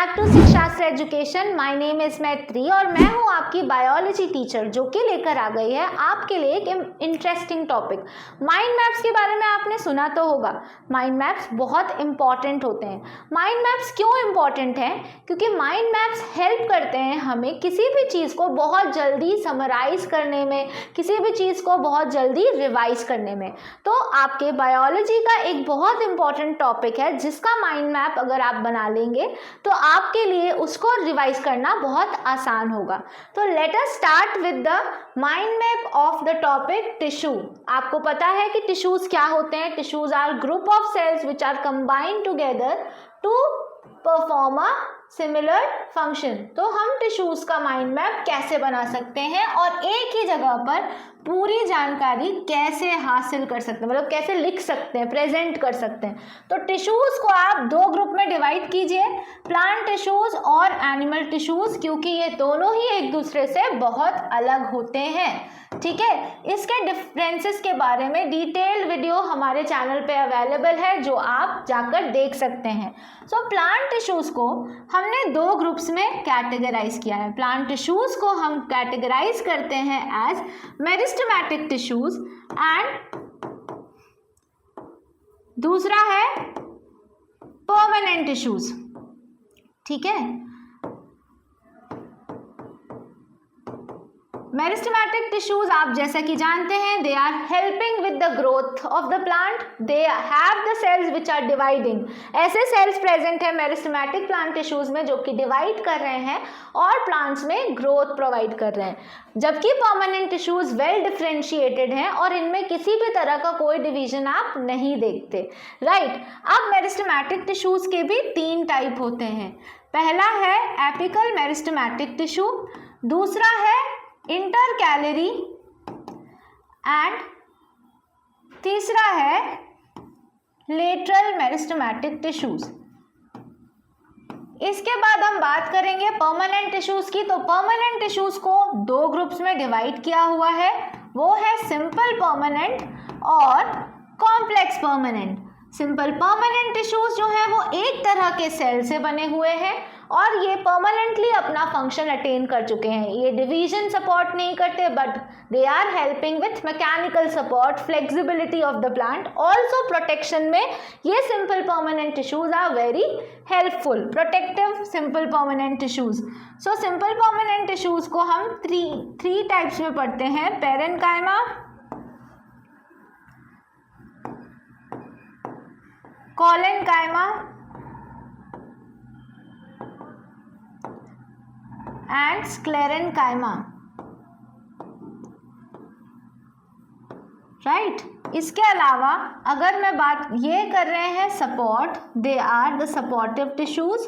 Back to शिक्षास्त्र education. My name is Maitri और मैं हूं आपकी बायोलॉजी टीचर जो कि लेकर आ गई है आपके लिए एक इंटरेस्टिंग टॉपिक। माइंड मैप्स के बारे में आपने सुना तो होगा। माइंड मैप्स बहुत इंपॉर्टेंट होते हैं। माइंड मैप्स क्यों इंपॉर्टेंट हैं? क्योंकि माइंड मैप्स हेल्प करते हैं हमें किसी भी चीज़ को बहुत जल्दी समराइज करने में, किसी भी चीज़ को बहुत जल्दी रिवाइज करने में। तो आपके बायोलॉजी का एक बहुत इंपॉर्टेंट टॉपिक है जिसका माइंड मैप अगर आप बना लेंगे तो आपके लिए उसको रिवाइज करना बहुत आसान होगा। तो let us start with the mind map of the topic tissue. आपको पता है कि टिश्यूज क्या होते हैं? Tissues are group of cells which are combined together to perform a similar function. तो हम टिश्यूज का माइंड मैप कैसे बना सकते हैं और एक ही जगह पर पूरी जानकारी कैसे हासिल कर सकते हैं, मतलब कैसे लिख सकते हैं, प्रेजेंट कर सकते हैं। तो टिश्यूज को आप दो ग्रुप में डिवाइड कीजिए, प्लांट टिश्यूज और एनिमल टिश्यूज, क्योंकि ये दोनों ही एक दूसरे से बहुत अलग होते हैं। ठीक है, इसके डिफरेंसेस के बारे में डिटेल्ड वीडियो हमारे चैनल पे अवेलेबल है जो आप जाकर देख सकते हैं। सो प्लांट टिश्यूज को हमने दो ग्रुप्स में कैटेगराइज किया है। प्लांट टिश्यूज को हम कैटेगराइज करते हैं एज मेरिस्टेमेटिक टिश्यूज एंड दूसरा है परमानेंट टिश्यूज। ठीक है, मेरिस्टेमेटिक टिश्यूज आप जैसा कि जानते हैं they are helping with the growth of the plant, they have the cells which are dividing. ऐसे सेल्स प्रेजेंट है मेरिस्टेमेटिक प्लांट टिश्यूज में जो कि डिवाइड कर रहे हैं और प्लांट्स में ग्रोथ प्रोवाइड कर रहे हैं, जबकि परमानेंट टिश्यूज वेल डिफरेंशिएटेड हैं और इनमें किसी भी तरह का कोई डिवीजन आप नहीं देखते। राइट, अब मेरिस्टेमेटिक टिश्यूज के भी तीन टाइप होते हैं। पहला है एपिकल मेरिस्टेमेटिक टिश्यू, दूसरा है इंटरकैलरी एंड तीसरा है लेटरल मेरिस्टेमेटिक टिश्यूज। इसके बाद हम बात करेंगे परमानेंट टिश्यूज की। तो परमानेंट टिश्यूज को दो ग्रुप्स में डिवाइड किया हुआ है, वो है सिंपल परमानेंट और complex permanent. Simple permanent tissues जो है वो एक तरह के सेल से बने हुए हैं और ये परमानेंटली अपना फंक्शन अटेन कर चुके हैं। ये डिवीजन सपोर्ट नहीं करते but they are helping with mechanical support, flexibility of the plant, also protection में ये simple permanent tissues are very helpful, protective simple permanent tissues. So simple permanent tissues को हम थ्री टाइप्स में पढ़ते हैं, parenchyma, collenchyma and sclerenchyma. Right, इसके अलावा अगर मैं बात ये कर रहे हैं support, they are the supportive tissues,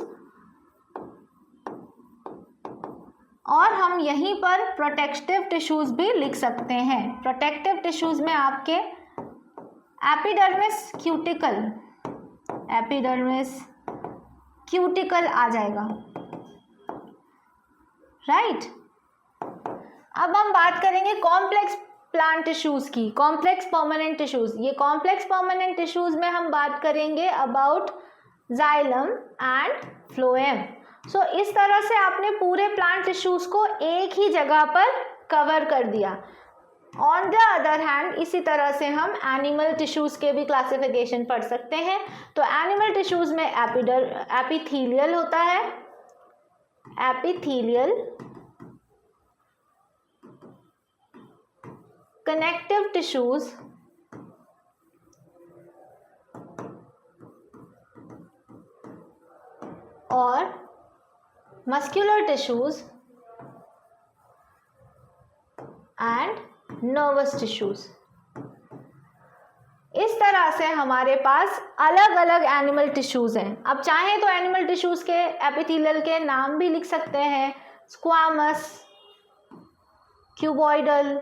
और हम यहीं पर प्रोटेक्टिव टिश्यूज भी लिख सकते हैं। प्रोटेक्टिव टिश्यूज में आपके एपिडर्मिस क्यूटिकल, एपिडर्मिस क्यूटिकल आ जाएगा। राइट, अब हम बात करेंगे कॉम्प्लेक्स प्लांट टिश्यूज की, कॉम्प्लेक्स परमानेंट टिश्यूज। ये कॉम्प्लेक्स परमानेंट टिश्यूज में हम बात करेंगे अबाउट जाइलम एंड फ्लोएम। सो इस तरह से आपने पूरे प्लांट टिश्यूज को एक ही जगह पर कवर कर दिया। ऑन द अदर हैंड इसी तरह से हम एनिमल टिश्यूज के भी क्लासिफिकेशन पढ़ सकते हैं। तो एनिमल टिश्यूज में एपिथेलियल होता है, एपिथेलियल, कनेक्टिव टिश्यूज और muscular tissues and nervous tissues. इस तरह से हमारे पास अलग अलग एनिमल टिश्यूज हैं। अब चाहें तो एनिमल टिश्यूज के एपिथेलियल के नाम भी लिख सकते हैं, squamous, cuboidal,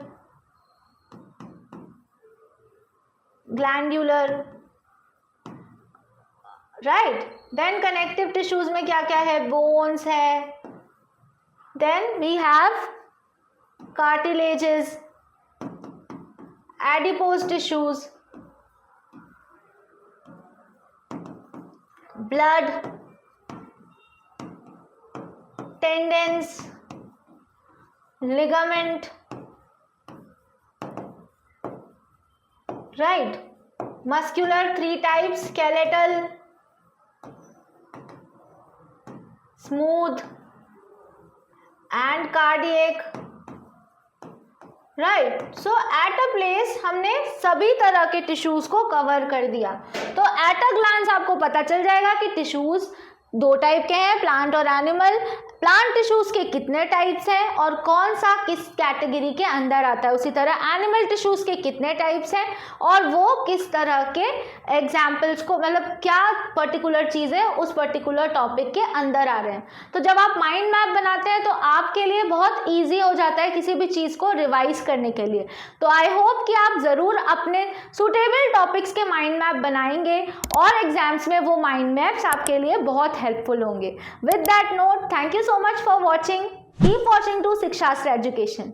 glandular. Right, then connective tissues में क्या क्या है? बोन्स है, then we have cartilages, adipose tissues, blood, tendons, ligament, right? Muscular 3 types, skeletal, smooth and cardiac, right. So at a place हमने सभी तरह के टिश्यूज को कवर कर दिया. तो एट अ ग्लांस आपको पता चल जाएगा कि टिश्यूज 2 टाइप के हैं, प्लांट और एनिमल. प्लांट टिश्यूज के कितने टाइप्स हैं और कौन सा किस कैटेगरी के अंदर आता है. उसी तरह एनिमल टिश्यूज के कितने टाइप्स हैं और वो किस तरह के एग्जाम्पल्स को, मतलब क्या पर्टिकुलर चीज़ें उस पर्टिकुलर टॉपिक के अंदर आ रहे हैं. तो जब आप माइंड मैप बनाते हैं तो आपके लिए बहुत ईजी हो जाता है किसी भी चीज़ को रिवाइज करने के लिए. तो आई होप कि आप ज़रूर अपने सुटेबल टॉपिक्स के माइंड मैप बनाएंगे और एग्जाम्स में वो माइंड मैप्स आपके लिए बहुत हेल्पफुल होंगे. With that note, thank you so much for watching. Keep watching to Sikshastra Education.